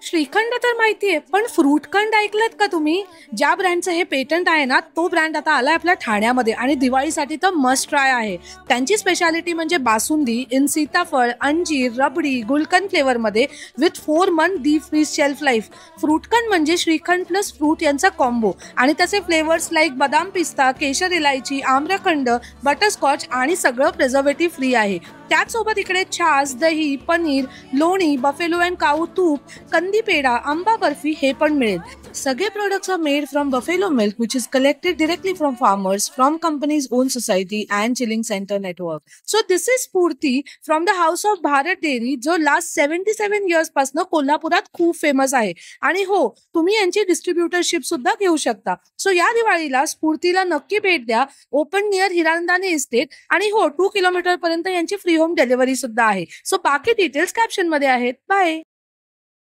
श्रीखंड तर माहितीये, पण फ्रूटखंड ऐकलत का तुम्ही? ज्या ब्रँडचं हे पेटंट आहे ना, तो ब्रँड आता आलाय आपल्या ठाण्यामध्ये आणि दिवाळीसाठी तर मस्ट ट्राय आहे. त्यांची स्पेशालिटी म्हणजे बासुंदी इन सीताफळ, अंजीर, रबडी, गुलकंद फ्लेवर मध्ये with 4 month deep freeze shelf life. फ्रूटखंड म्हणजे श्रीखंड प्लस फ्रूट यांचा कॉम्बो आणि त्याचे फ्लेवर्स लाईक बदाम पिस्ता, केशर इलायची, आम्रखंड, बटरस्कॉच आणि सगळं प्रिझर्वेटिव्ह फ्री आहे. त्याचसोबत इकडे छास, दही, पनीर, लोणी, बफेलो अँड काऊ तूप, कंदी पेढा, आंबा बर्फी हे पण मिळेल. सगळे products are made from buffalo milk which is collected directly from farmers, from company's own society and chilling centre network. So this is Sphurti from the house of Bharat dairy, जो लास्ट 77 years पासून कोल्हापुरात खूप फेमस आहे. आणि हो, तुम्ही यांची distributorship सुद्धा घेऊ शकता. सो या दिवाळीला स्फूर्तीला नक्की भेट द्या. ओपन नियर हिरानंदानी इस्टेट आणि हो, 2 किलोमीटर पर्यंत यांची फ्री होम डिलिव्हरी सुद्धा आहे. सो बाकी डिटेल्स कॅप्शन मध्ये आहेत. बाय.